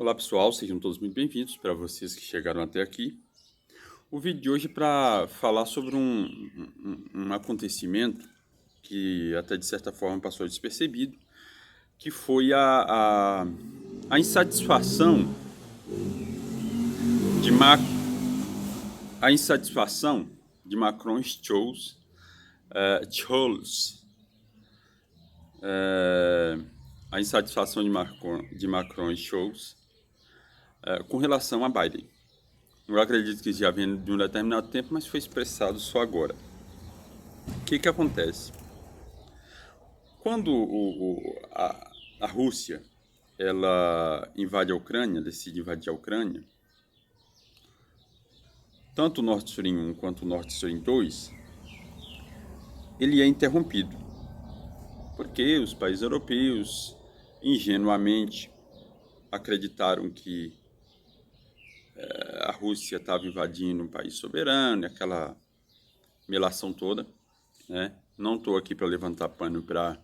Olá pessoal, sejam todos muito bem-vindos. Para vocês que chegaram até aqui, o vídeo de hoje é para falar sobre um acontecimento que até de certa forma passou despercebido, que foi a insatisfação de a insatisfação de Macron e Scholz, a insatisfação de Macron e Scholz com relação a Biden. Eu acredito que já vem de um determinado tempo, mas foi expressado só agora. O que acontece? Quando a Rússia ela invade a Ucrânia, decide invadir a Ucrânia, tanto o Nord Stream 1 quanto o Nord Stream 2, ele é interrompido, porque os países europeus ingenuamente acreditaram que a Rússia estava invadindo um país soberano, aquela melação toda, né? Não estou aqui para levantar pano para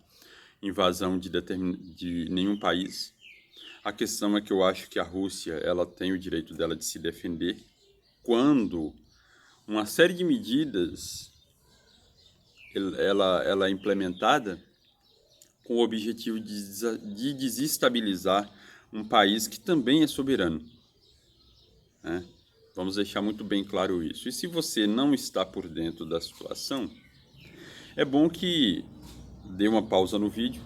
invasão de nenhum país. A questão é que eu acho que a Rússia ela tem o direito dela de se defender quando uma série de medidas ela é implementada com o objetivo de desestabilizar um país que também é soberano, né? Vamos deixar muito bem claro isso. E se você não está por dentro da situação, é bom que dê uma pausa no vídeo,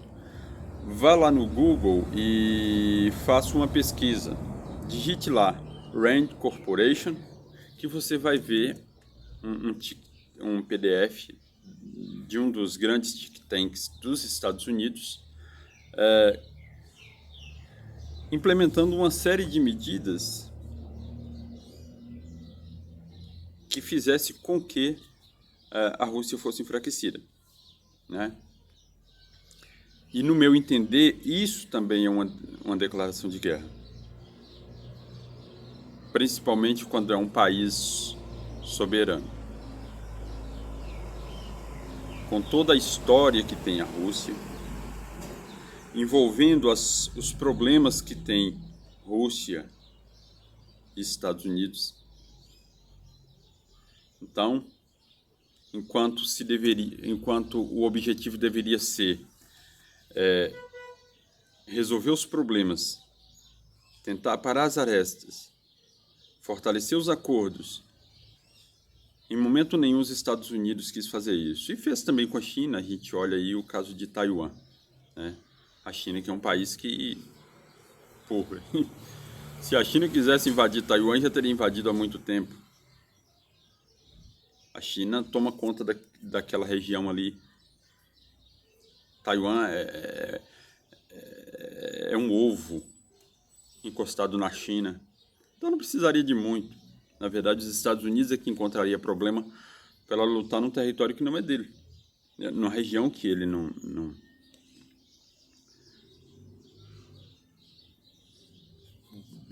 vá lá no Google e faça uma pesquisa. Digite lá Rand Corporation, que você vai ver um PDF de um dos grandes think tanks dos Estados Unidos implementando uma série de medidas que fizesse com que a Rússia fosse enfraquecida, né? E no meu entender, isso também é uma declaração de guerra. Principalmente quando é um país soberano. Com toda a história que tem a Rússia, envolvendo os problemas que tem Rússia e Estados Unidos. Então, enquanto o objetivo deveria ser resolver os problemas, tentar parar as arestas, fortalecer os acordos, em momento nenhum os Estados Unidos quis fazer isso. E fez também com a China. A gente olha aí o caso de Taiwan, né? A China, que é um país que, porra, se a China quisesse invadir Taiwan, já teria invadido há muito tempo. A China toma conta daquela região ali. Taiwan é um ovo encostado na China. Então não precisaria de muito. Na verdade, os Estados Unidos é que encontraria problema para ela lutar num território que não é dele, numa região que ele não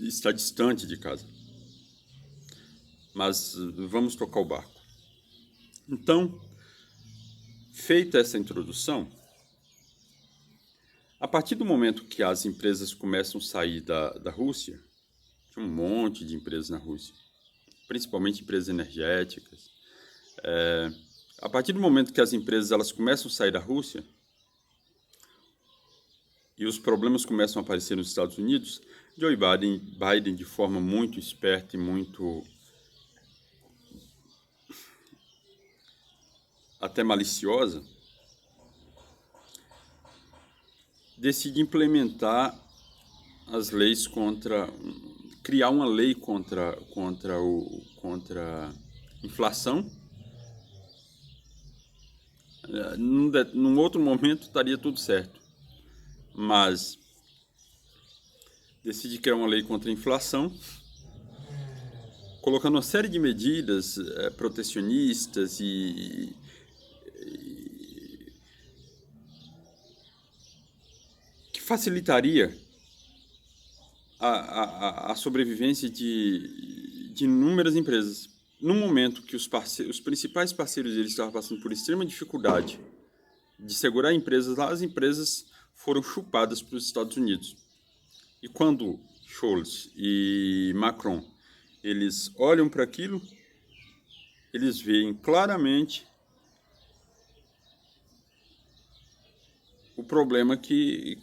está distante de casa. Mas vamos tocar o barco. Então, feita essa introdução, a partir do momento que as empresas começam a sair da Rússia, tem um monte de empresas na Rússia, principalmente empresas energéticas. A partir do momento que as empresas elas começam a sair da Rússia e os problemas começam a aparecer nos Estados Unidos, Joe Biden de forma muito esperta e muito até maliciosa, decide implementar as leis criar uma lei contra a inflação. Num outro momento estaria tudo certo, mas decide criar uma lei contra a inflação, colocando uma série de medidas protecionistas que facilitaria a sobrevivência de inúmeras empresas. No momento que os principais parceiros deles estavam passando por extrema dificuldade de segurar empresas lá, as empresas foram chupadas para os Estados Unidos. E quando Scholz e Macron, eles olham para aquilo, eles veem claramente o problema o que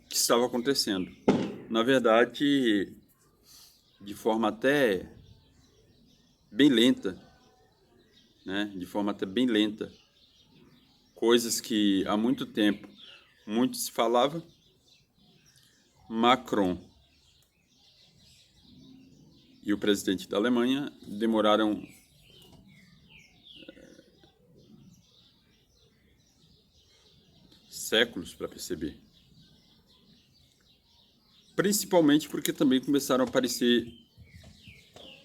estava acontecendo. Na verdade, de forma até bem lenta, né? De forma até bem lenta. Coisas que há muito tempo muito se falava. Macron e o presidente da Alemanha demoraram séculos para perceber. Principalmente porque também começaram a aparecer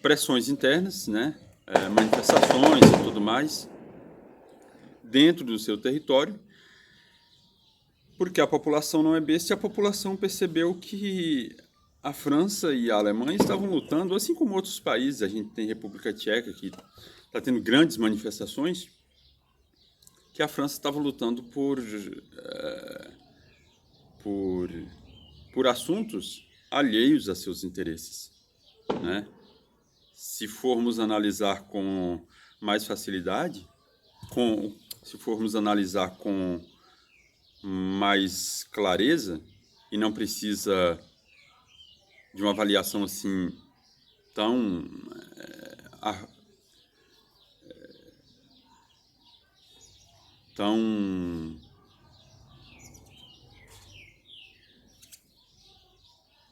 pressões internas, né? Manifestações e tudo mais, dentro do seu território, porque a população não é besta e a população percebeu que a França e a Alemanha estavam lutando, assim como outros países. A gente tem República Tcheca, que está tendo grandes manifestações, que a França estava lutando por assuntos alheios a seus interesses, né? Se formos analisar com mais facilidade, se formos analisar com mais clareza, e não precisa de uma avaliação assim tão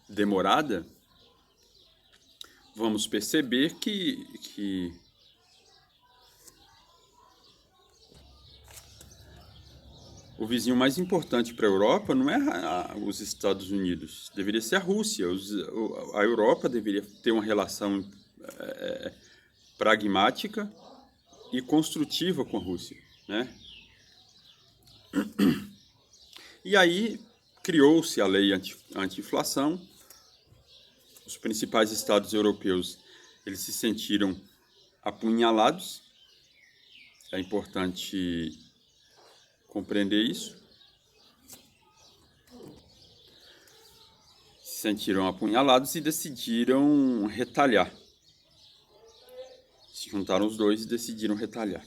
demorada, vamos perceber que o vizinho mais importante para a Europa não é os Estados Unidos, deveria ser a Rússia. A Europa deveria ter uma relação pragmática e construtiva com a Rússia, né? E aí criou-se a lei anti-inflação. Os principais estados europeus, eles se sentiram apunhalados. É importante compreender isso. Se sentiram apunhalados e decidiram retalhar. Se juntaram os dois e decidiram retalhar.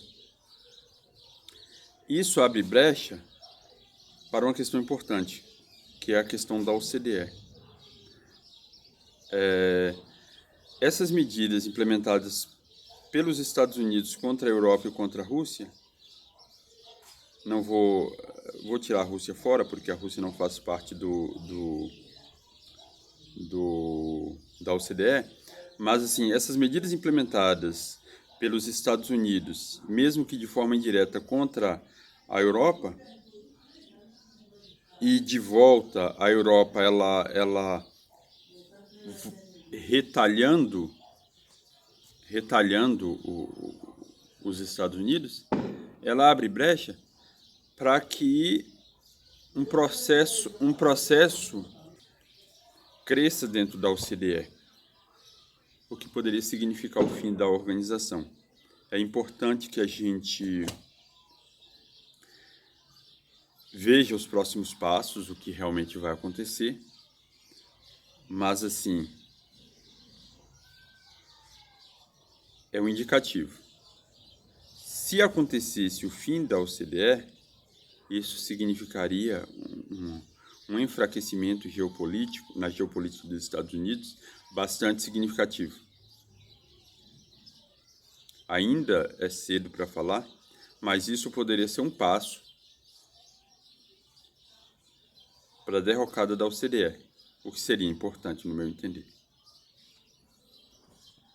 Isso abre brecha para uma questão importante, que é a questão da OCDE. Essas medidas implementadas pelos Estados Unidos contra a Europa e contra a Rússia, não vou tirar a Rússia fora, porque a Rússia não faz parte da OCDE, mas assim, essas medidas implementadas pelos Estados Unidos, mesmo que de forma indireta contra a Europa, e de volta a Europa, ela retalhando os Estados Unidos, ela abre brecha para que um processo cresça dentro da OCDE, o que poderia significar o fim da organização. É importante que a gente veja os próximos passos, o que realmente vai acontecer, mas assim, é um indicativo. Se acontecesse o fim da OCDE, isso significaria um enfraquecimento geopolítico, na geopolítica dos Estados Unidos, bastante significativo. Ainda é cedo para falar, mas isso poderia ser um passo para a derrocada da OCDE, o que seria importante, no meu entender.